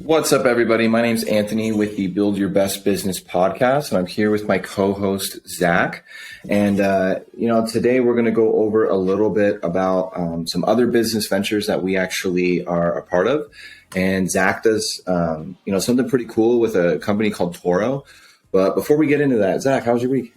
What's up, everybody? My name's Anthony with the Build Your Best Business podcast, and I'm here with my co-host, Zach. And, today we're going to go over a little bit about some other business ventures that we actually are a part of. And Zach does, something pretty cool with a company called Turo. But before we get into that, Zach, how was your week?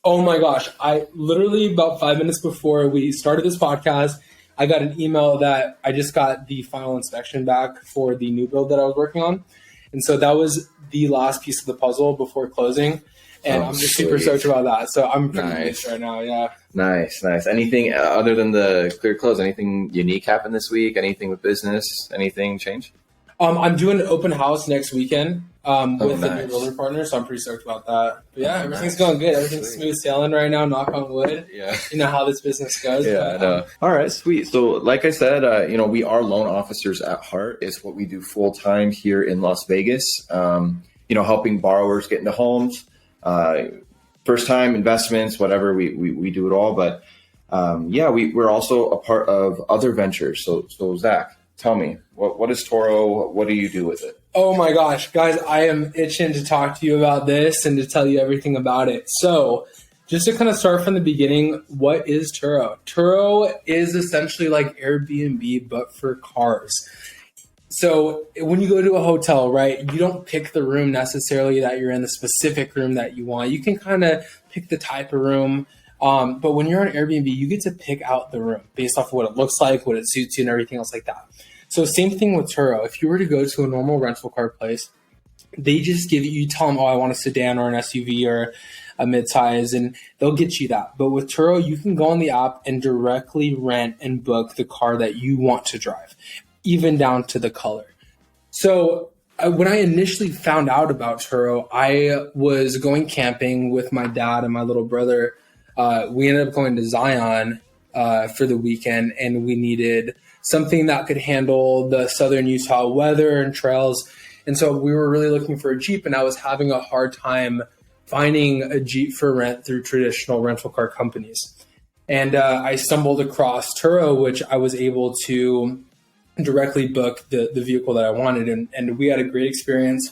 Oh my gosh. I literally, about 5 minutes before we started this podcast, I got an email that I just got the final inspection back for the new build that I was working on. And so that was the last piece of the puzzle before closing. And I'm just super stoked about that. So I'm pretty nice right now. Yeah. Nice. Anything other than the clear close? Anything unique happened this week? Anything with business? Anything change? I'm doing an open house next weekend with a new builder partner, so I'm pretty stoked about that. But yeah, everything's going good. Everything's smooth sailing right now, knock on wood. Yeah. You know how this business goes. Yeah, I know. All right, sweet. So like I said, we are loan officers at heart. It's what we do full time here in Las Vegas, helping borrowers get into homes, first time investments, whatever, we do it all. But we're also a part of other ventures. So Zach, tell me, what is Turo? What do you do with it? Oh my gosh, guys, I am itching to talk to you about this and to tell you everything about it. So just to kind of start from the beginning, what is Turo? Turo is essentially like Airbnb, but for cars. So when you go to a hotel, right, you don't pick the room necessarily that you're in, the specific room that you want. You can kind of pick the type of room. But when you're on Airbnb, you get to pick out the room based off of what it looks like, what it suits you, and everything else like that. So same thing with Turo. If you were to go to a normal rental car place, they just you tell them, I want a sedan or an SUV or a midsize, and they'll get you that. But with Turo, you can go on the app and directly rent and book the car that you want to drive, even down to the color. So when I initially found out about Turo, I was going camping with my dad and my little brother. We ended up going to Zion for the weekend, and we needed something that could handle the southern Utah weather and trails. And so we were really looking for a Jeep, and I was having a hard time finding a Jeep for rent through traditional rental car companies. And I stumbled across Turo, which I was able to directly book the vehicle that I wanted. And we had a great experience.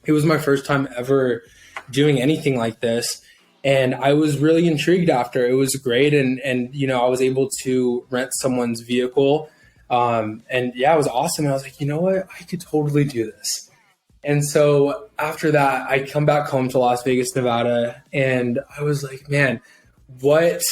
It was my first time ever doing anything like this. And I was really intrigued after. It was great. And I was able to rent someone's vehicle. It was awesome. And I was like, you know what? I could totally do this. And so after that, I come back home to Las Vegas, Nevada. And I was like, man, what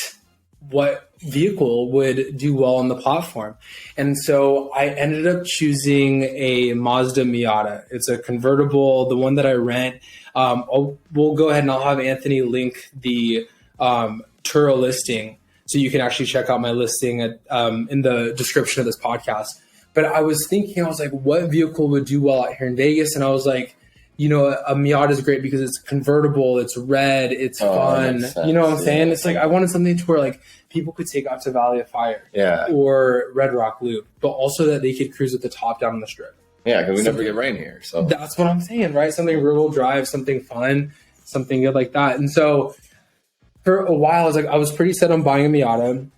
vehicle would do well on the platform? And so I ended up choosing a Mazda Miata. It's a convertible, the one that I rent. We'll go ahead and I'll have Anthony link the Turo listing so you can actually check out my listing in the description of this podcast. But I was like, what vehicle would do well out here in Vegas? And I was like, a Miata is great because it's convertible, it's red, it's fun. You know what I'm saying? It's like I wanted something to where like people could take out to Valley of Fire or Red Rock Loop, but also that they could cruise with the top down on the strip. Yeah, because we never get rain here. So that's what I'm saying, right? Something rear-wheel drive, something fun, something good like that. And so for a while, I was pretty set on buying a Miata.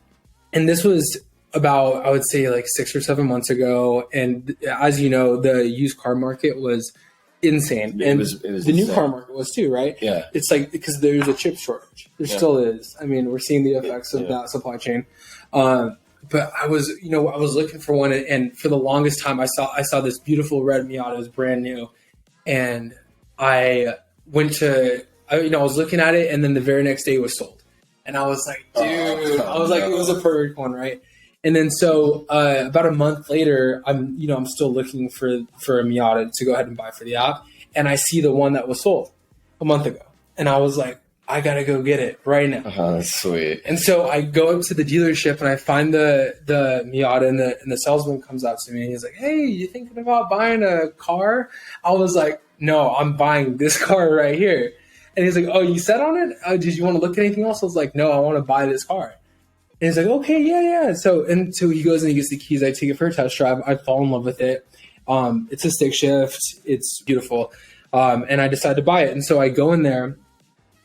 And this was about, I would say, like 6 or 7 months ago. And as you know, the used car market was insane. And the new car market was too, right? Yeah. It's like, because there's a chip shortage. There still is. I mean, we're seeing the effects of that supply chain. But I was looking for one, and for the longest time, I saw this beautiful red Miata. It was brand new, and I was looking at it, and then the very next day it was sold, and I was like, dude, it was a perfect one, right? And then so about a month later, I'm still looking for a Miata to go ahead and buy for the app, and I see the one that was sold a month ago, and I was like, I gotta go get it right now. Oh, that's sweet. And so I go up to the dealership and I find the Miata, and the salesman comes out to me and he's like, "Hey, you thinking about buying a car?" I was like, "No, I'm buying this car right here." And he's like, "Oh, you set on it? Did you want to look at anything else?" I was like, "No, I want to buy this car." And he's like, "Okay, yeah." So he goes and he gets the keys. I take it for a test drive. I fall in love with it. It's a stick shift. It's beautiful. And I decide to buy it. And so I go in there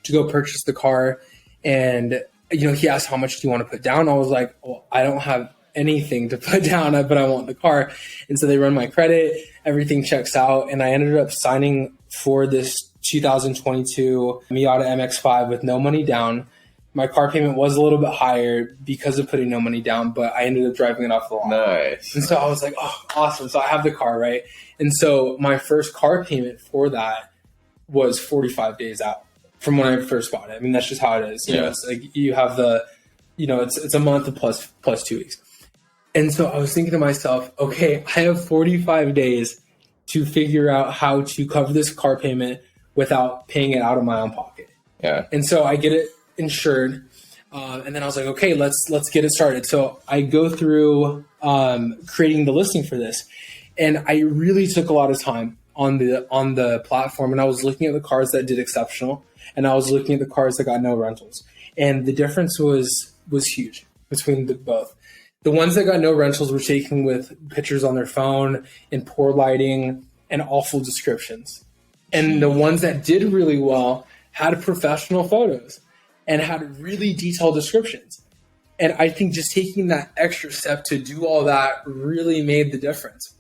to go purchase the car, and he asked, how much do you want to put down? I was like, well, I don't have anything to put down, but I want the car. And so they run my credit, everything checks out, and I ended up signing for this 2022 Miata MX-5 with no money down. My car payment was a little bit higher because of putting no money down, but I ended up driving it off the lot. Nice. And so I was like, oh, awesome. So I have the car, right? And so my first car payment for that was 45 days out from when I first bought it. I mean, that's just how it is. You know, it's like you have the, you know, it's a month plus 2 weeks. And so I was thinking to myself, okay, I have 45 days to figure out how to cover this car payment without paying it out of my own pocket. Yeah. And so I get it insured. And then I was like, okay, let's get it started. So I go through creating the listing for this. And I really took a lot of time on the platform. And I was looking at the cars that did exceptional. And I was looking at the cars that got no rentals. And the difference was huge between both. The ones that got no rentals were taken with pictures on their phone and poor lighting and awful descriptions. And the ones that did really well had professional photos and had really detailed descriptions. And I think just taking that extra step to do all that really made the difference.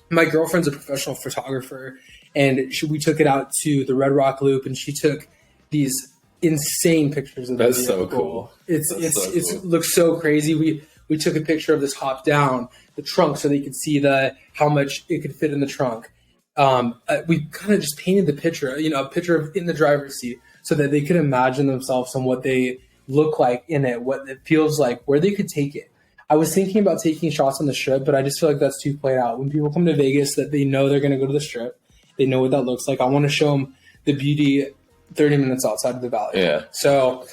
My girlfriend's a professional photographer, and we took it out to the Red Rock Loop, and she took these insane pictures of That's so cool. It looks so crazy. We took a picture of this hop down the trunk so they could see how much it could fit in the trunk. We kind of just painted the picture, you know, a picture of in the driver's seat so that they could imagine themselves and what they look like in it, what it feels like, where they could take it. I was thinking about taking shots on the Strip, but I just feel like that's too played out. When people come to Vegas, that they know they're going to go to the Strip, they know what that looks like. I want to show them the beauty 30 minutes outside of the valley. Yeah. So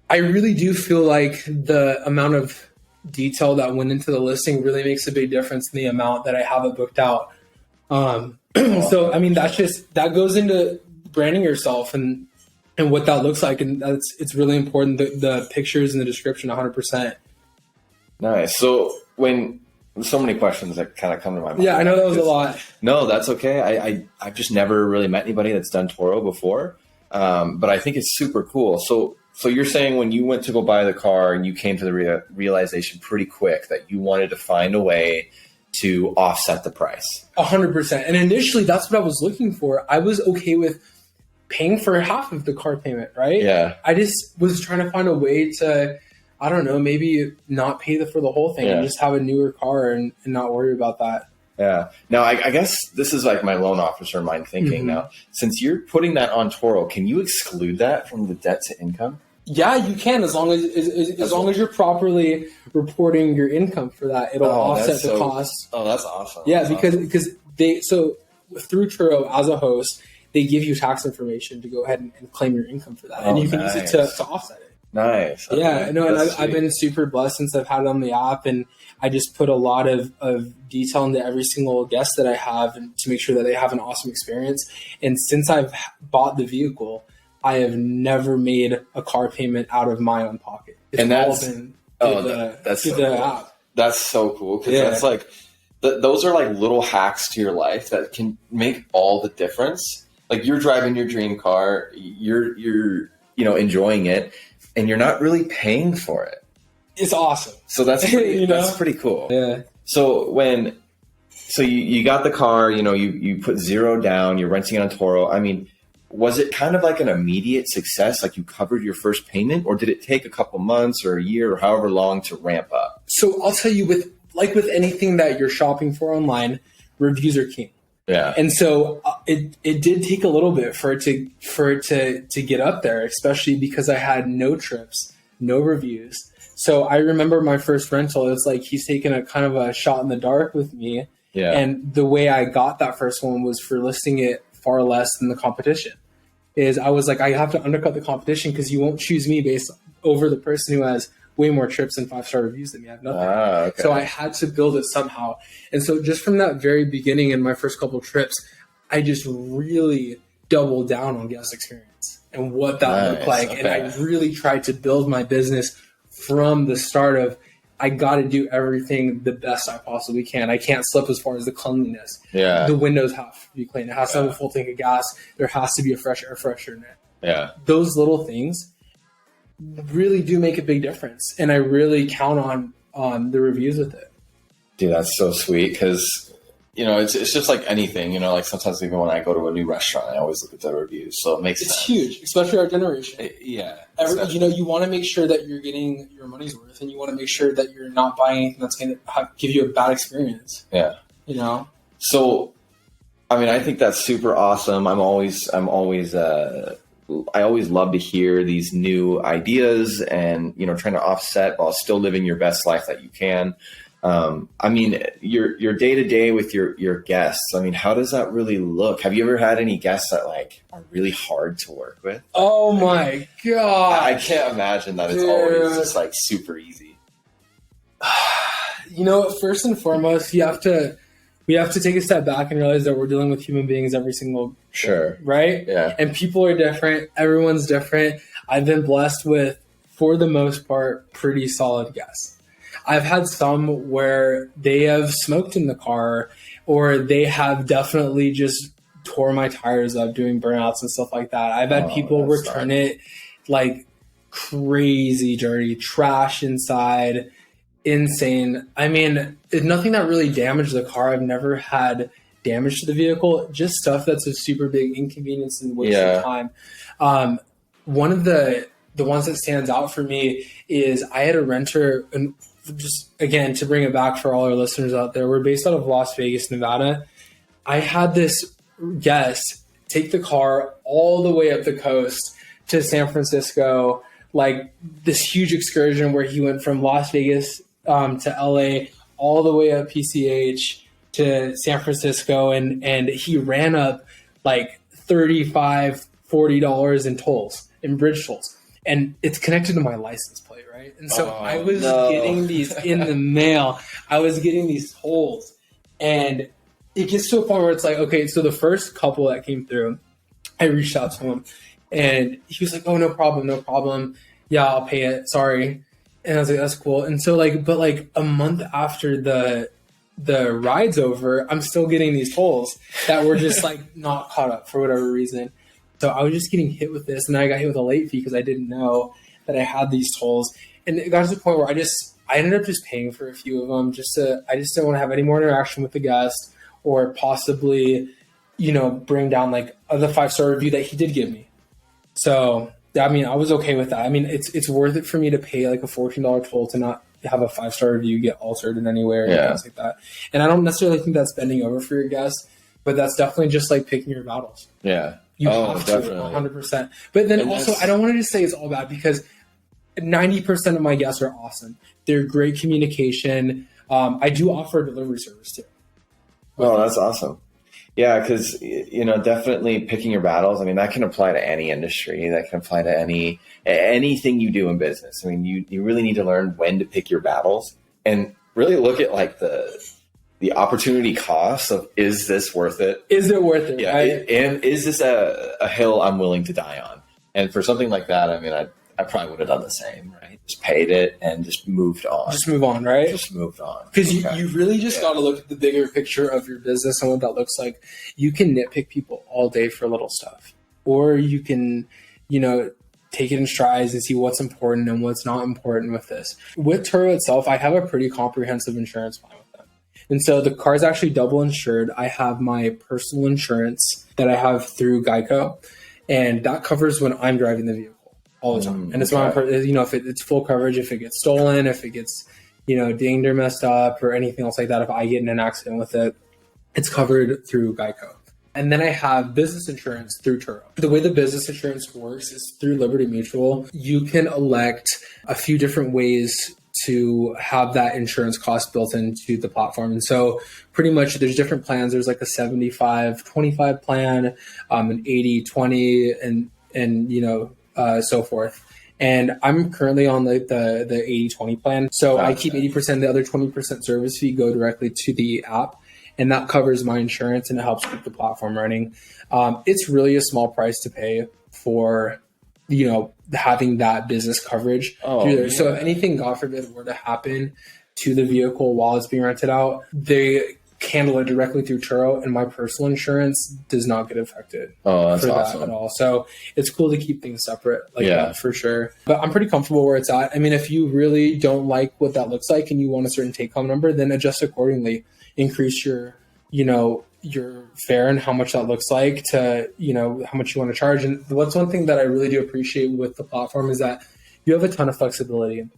I really do feel like the amount of detail that went into the listing really makes a big difference in the amount that I have it booked out. So, I mean, that goes into branding yourself and what that looks like. And it's really important. The pictures and the description, 100%. Nice. So so many questions that kind of come to my mind. Yeah, I know that was a lot. No, that's okay. I've just never really met anybody that's done Turo before. But I think it's super cool. So you're saying when you went to go buy the car and you came to the realization pretty quick that you wanted to find a way to offset the price. 100%. And initially that's what I was looking for. I was okay with paying for half of the car payment, right? Yeah. I just was trying to find a way to, I don't know, maybe not pay for the whole thing and just have a newer car and not worry about that. Yeah. Now, I guess this is like my loan officer mind thinking. Now, since you're putting that on Turo, can you exclude that from the debt to income? Yeah, you can, as long as you're properly reporting your income for that. It'll offset the costs. Oh, that's awesome. Yeah, that's because through Turo as a host, they give you tax information to go ahead and claim your income for that, and you can use it to offset it. Nice. Okay. Yeah, no, and I've been super blessed since I've had it on the app, and I just put a lot of detail into every single guest that I have and to make sure that they have an awesome experience. And since I've bought the vehicle, I have never made a car payment out of my own pocket. It's and that's all been that's through so the cool. app. That's so cool because that's like those are like little hacks to your life that can make all the difference. Like you're driving your dream car, you're enjoying it, and you're not really paying for it. It's awesome. So that's pretty, that's pretty cool. Yeah. So you got the car, you put zero down, you're renting it on Turo. I mean, was it kind of like an immediate success? Like you covered your first payment, or did it take a couple months or a year or however long to ramp up? So I'll tell you, with anything that you're shopping for online, reviews are king. Yeah. And so it did take a little bit for it to get up there, especially because I had no trips, no reviews. So I remember my first rental, it was like he's taking a kind of a shot in the dark with me. Yeah. And the way I got that first one was for listing it far less than the competition. I was like, I have to undercut the competition because you won't choose me based over the person who has way more trips and 5-star reviews than me. I have nothing. Okay. So I had to build it somehow. And so just from that very beginning in my first couple trips, I just really doubled down on guest experience and what that looked like. Okay. And I really tried to build my business from the start of, I got to do everything the best I possibly can. I can't slip as far as the cleanliness. Yeah. The windows have to be clean. It has to have a full tank of gas. There has to be a fresh air freshener in it. Yeah. Those little things really do make a big difference. And I really count on the reviews with it. Dude, that's so sweet because, it's just like anything, like sometimes even when I go to a new restaurant, I always look at the reviews. So it makes sense. It's huge, especially our generation. Yeah. You want to make sure that you're getting your money's worth, and you want to make sure that you're not buying anything that's going to give you a bad experience. Yeah. So, I think that's super awesome. I always love to hear these new ideas and, trying to offset while still living your best life that you can. Your day to day with your guests, how does that really look? Have you ever had any guests that are really hard to work with? Oh my God. I can't imagine that it's always just super easy. First and foremost, we have to take a step back and realize that we're dealing with human beings every single day, right? Yeah. And people are different. Everyone's different. I've been blessed with, for the most part, pretty solid guests. I've had some where they have smoked in the car, or they have definitely just tore my tires up doing burnouts and stuff like that. I've had people return it crazy dirty, trash inside, insane. Nothing that really damaged the car. I've never had damage to the vehicle, just stuff that's a super big inconvenience and waste of time. One of the ones that stands out for me is I had a renter, and just again, to bring it back for all our listeners out there, we're based out of Las Vegas, Nevada. I had this guest take the car all the way up the coast to San Francisco, this huge excursion where he went from Las Vegas to LA, all the way up PCH to San Francisco, and he ran up $35, $40 in tolls, in bridge tolls. And it's connected to my license plate, right? And so I was getting these in the mail. I was getting these tolls. And it gets to a point where it's okay, so the first couple that came through, I reached out to him. And he was like, oh, no problem. Yeah, I'll pay it. Sorry. And I was like, that's cool. And so but a month after the ride's over, I'm still getting these tolls that were just not caught up for whatever reason. So I was just getting hit with this, and then I got hit with a late fee because I didn't know that I had these tolls. And it got to the point where I ended up just paying for a few of them. I just didn't want to have any more interaction with the guest, or possibly, bring down the 5-star review that he did give me. So, I was okay with that. It's worth it for me to pay a $14 toll to not have a 5-star review get altered in any way or things like that. And I don't necessarily think that's bending over for your guests, but that's definitely just picking your battles. Yeah. You have to, definitely. 100%. But then also, I don't want to just say it's all bad, because 90% of my guests are awesome. They're great communication. I do offer a delivery service too. Oh, that's awesome. Yeah, because, definitely picking your battles. That can apply to any industry. That can apply to anything you do in business. You really need to learn when to pick your battles and really look at the opportunity cost of, is this worth it? Is it worth it? Yeah. Right? And is this a hill I'm willing to die on? And for something like that, I probably would have done the same, right? Just paid it and just moved on. Just move on, right? Just moved on. Because you really just got to look at the bigger picture of your business and what that looks like. You can nitpick people all day for little stuff, or you can, take it in strides and see what's important and what's not important with this. With Turo itself, I have a pretty comprehensive insurance plan with them. And so the car is actually double insured. I have my personal insurance that I have through Geico, and that covers when I'm driving the vehicle all the time. And it's not, if it's full coverage, if it gets stolen, if it gets, dinged or messed up or anything else like that, if I get in an accident with it, it's covered through Geico. And then I have business insurance through Turo. The way the business insurance works is through Liberty Mutual. You can elect a few different ways to have that insurance cost built into the platform. And so pretty much there's different plans. There's like a 75-25 plan, an 80-20 and so forth. And I'm currently on the 80-20 plan. So gotcha. I keep 80%, the other 20% service fee go directly to the app. And that covers my insurance and it helps keep the platform running. It's really a small price to pay for, having that business coverage. Yeah. So if anything, God forbid, were to happen to the vehicle while it's being rented out, they handle it directly through Turo, and my personal insurance does not get affected that's for awesome. that at all. So it's cool to keep things separate like Yeah. that for sure. But I'm pretty comfortable where it's at. I mean, if you really don't like what that looks like and you want a certain take home number, then adjust accordingly. Increase your, your fare and how much that looks like to, how much you want to charge. And what's one thing that I really do appreciate with the platform is that you have a ton of flexibility.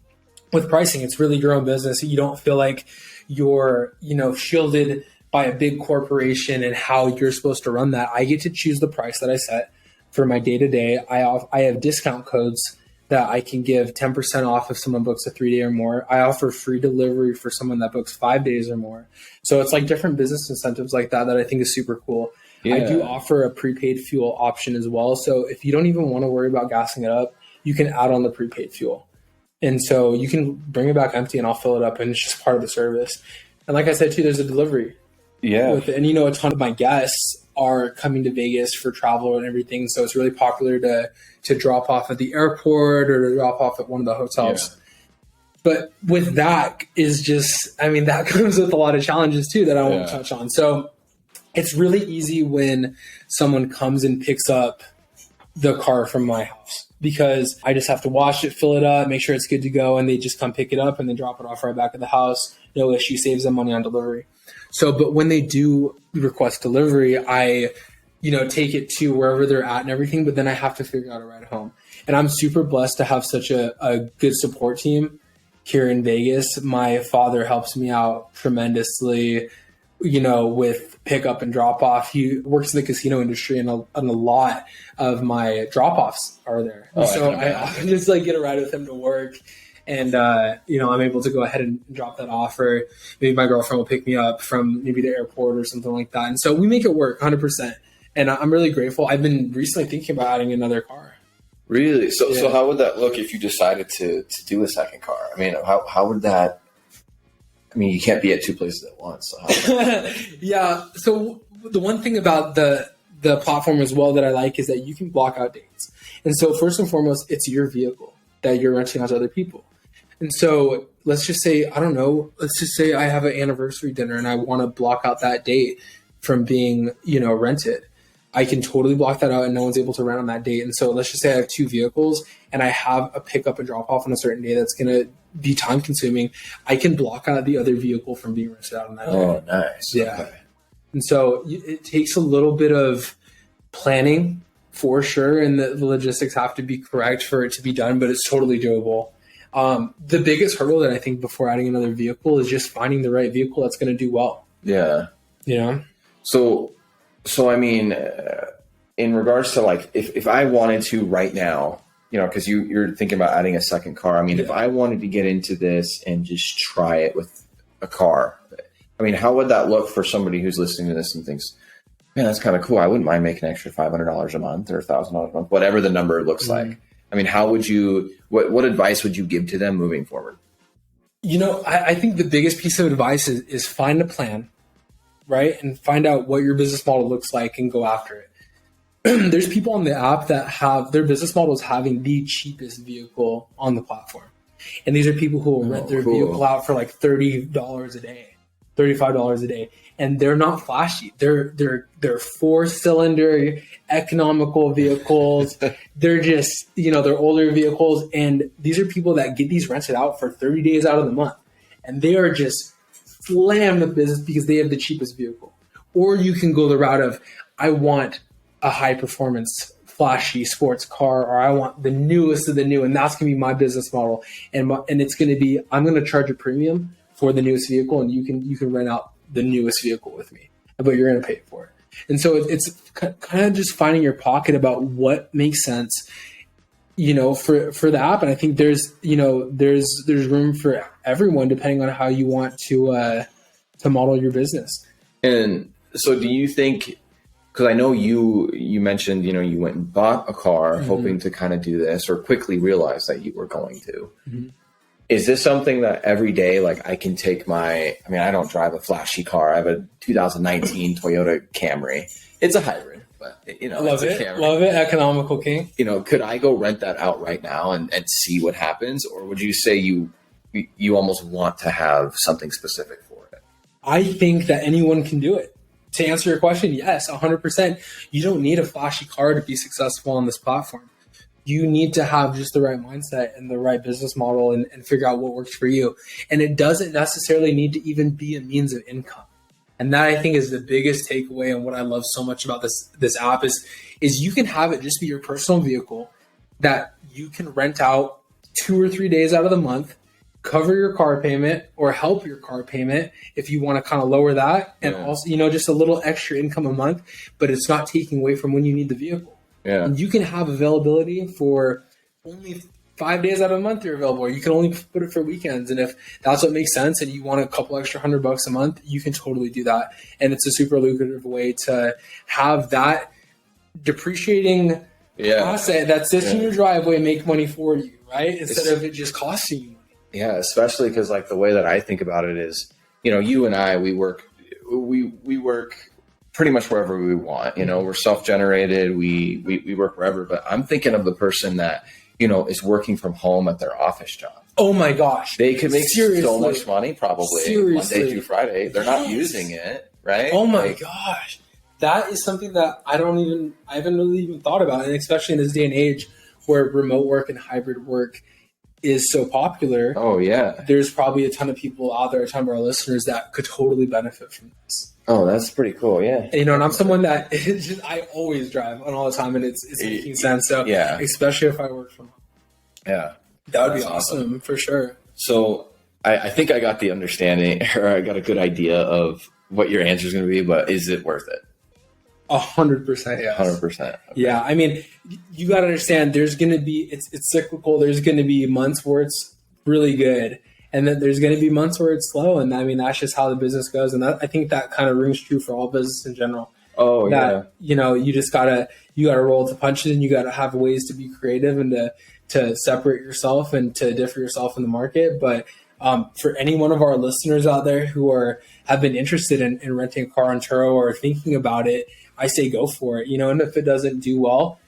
With pricing, it's really your own business. You don't feel like you're, shielded by a big corporation and how you're supposed to run that. I get to choose the price that I set for my day-to-day. I have discount codes that I can give 10% off if someone books a 3-day or more. I offer free delivery for someone that books 5 days or more. So it's like different business incentives like that I think is super cool. Yeah. I do offer a prepaid fuel option as well. So if you don't even want to worry about gassing it up, you can add on the prepaid fuel. And so you can bring it back empty and I'll fill it up, and it's just part of the service. And like I said too, there's a delivery. Yeah. With it. And a ton of my guests are coming to Vegas for travel and everything. So it's really popular to drop off at the airport or to drop off at one of the hotels. Yeah. But with that is just, that comes with a lot of challenges too that I won't touch on. So it's really easy when someone comes and picks up the car from my house, because I just have to wash it, fill it up, make sure it's good to go, and they just come pick it up and then drop it off right back at the house. No issue, saves them money on delivery. So, but when they do request delivery, I, take it to wherever they're at and everything, but then I have to figure out a ride home. And I'm super blessed to have such a good support team here in Vegas. My father helps me out tremendously, with pickup and drop off. He works in the casino industry, and a lot of my drop offs are there. So I just get a ride with him to work. And, I'm able to go ahead and drop that off, or maybe my girlfriend will pick me up from maybe the airport or something like that. And so we make it work 100%. And I'm really grateful. I've been recently thinking about adding another car. Really? So how would that look if you decided to do a second car? How would that, you can't be at two places at once. So Yeah. So the one thing about the platform as well that I like is that you can block out dates. And so first and foremost, it's your vehicle that you're renting out to other people. And so let's just say I have an anniversary dinner and I want to block out that date from being, rented. I can totally block that out and no one's able to rent on that date. And so let's just say I have two vehicles and I have a pickup and drop off on a certain day that's going to be time consuming. I can block out the other vehicle from being rented out on that day. Oh, nice. Yeah. Okay. And so it takes a little bit of planning for sure, and the logistics have to be correct for it to be done, but it's totally doable. The biggest hurdle that I think before adding another vehicle is just finding the right vehicle that's going to do well. Yeah. So in regards to if I wanted to right now, because you're thinking about adding a second car. If I wanted to get into this and just try it with a car, how would that look for somebody who's listening to this and thinks, man, that's kind of cool. I wouldn't mind making an extra $500 a month or $1,000 a month, whatever the number looks like. How would you, what advice would you give to them moving forward? I think the biggest piece of advice is find a plan, right? And find out what your business model looks like and go after it. There's people on the app that have their business models having the cheapest vehicle on the platform. And these are people who will rent their vehicle out for $30 a day, $35 a day. And they're not flashy. They're 4-cylinder economical vehicles. They're just, they're older vehicles. And these are people that get these rented out for 30 days out of the month. And they are just slammed with business because they have the cheapest vehicle. Or you can go the route of, I want a high performance, flashy sports car, or I want the newest of the new. And that's going to be my business model. And it's going to be, I'm going to charge a premium for the newest vehicle, and you can rent out the newest vehicle with me, but you're going to pay for it. And so it's kind of just finding your pocket about what makes sense, for the app. And I think there's room for everyone depending on how you want to model your business. And so do you think, because I know you mentioned, you went and bought a car hoping to kind of do this, or quickly realized that you were going to. Is this something that every day, I can take I don't drive a flashy car. I have a 2019 Toyota Camry. It's a hybrid, but love it's a Camry. Love it. Economical king. Could I go rent that out right now and see what happens? Or would you say you almost want to have something specific for it? I think that anyone can do it. To answer your question, yes, 100%. You don't need a flashy car to be successful on this platform. You need to have just the right mindset and the right business model and figure out what works for you. And it doesn't necessarily need to even be a means of income. And that I think is the biggest takeaway, and what I love so much about this app is you can have it just be your personal vehicle that you can rent out 2 or 3 days out of the month, cover your car payment or help your car payment if you want to kind of lower that. And also, just a little extra income a month, but it's not taking away from when you need the vehicle. Yeah. And you can have availability for only 5 days out of a month you're available, or you can only put it for weekends. And if that's what makes sense and you want a couple extra $100 a month, you can totally do that. And it's a super lucrative way to have that depreciating asset that sits in your driveway make money for you, right? Instead of it just costing you money. Yeah, especially because like the way that I think about it is, you and I, we work pretty much wherever we want. We're self-generated. We work wherever. But I'm thinking of the person that is working from home at their office job. Oh my gosh, they could make so much money probably Monday through Friday. They're not using it, right? Oh my gosh, that is something that I haven't really even thought about, and especially in this day and age where remote work and hybrid work is so popular. Oh yeah. There's probably a ton of people out there, a ton of our listeners that could totally benefit from this. Oh, that's pretty cool. Yeah. And I'm someone that I always drive on all the time, and it's making sense. So especially if I work from home. Yeah. That would be awesome for sure. So I think I got the understanding, or I got a good idea of what your answer is going to be, but is it worth it? 100%, yes. 100%. Okay. Yeah, I mean, you got to understand. There's going to be it's cyclical. There's going to be months where it's really good, and then there's going to be months where it's slow. And I mean, that's just how the business goes. And I think that kind of rings true for all business in general. Oh that, yeah. You just gotta roll with the punches, and you gotta have ways to be creative and to separate yourself and to differ yourself in the market. But for any one of our listeners out there who have been interested in renting a car on Turo or thinking about it, I say go for it. And if it doesn't do well,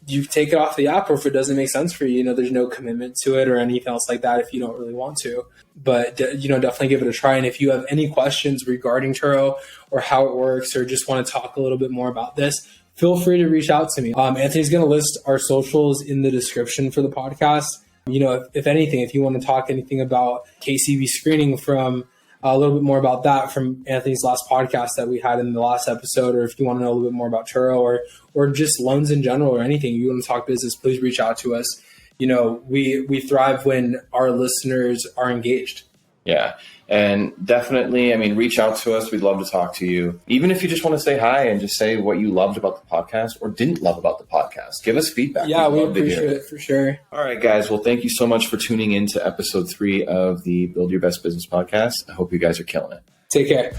you take it off the app, or if it doesn't make sense for you, there's no commitment to it or anything else like that if you don't really want to. But definitely give it a try. And if you have any questions regarding Turo or how it works, or just want to talk a little bit more about this, feel free to reach out to me. Anthony's going to list our socials in the description for the podcast. If anything, if you want to talk anything about KCB screening, from a little bit more about that from Anthony's last podcast that we had in the last episode, or if you want to know a little bit more about Turo or just loans in general or anything, you want to talk business, please reach out to us. We thrive when our listeners are engaged. Yeah. And definitely, reach out to us. We'd love to talk to you. Even if you just want to say hi and just say what you loved about the podcast or didn't love about the podcast, give us feedback. Yeah, we appreciate it for sure. All right, guys. Well, thank you so much for tuning in to episode 3 of the Build Your Best Business podcast. I hope you guys are killing it. Take care.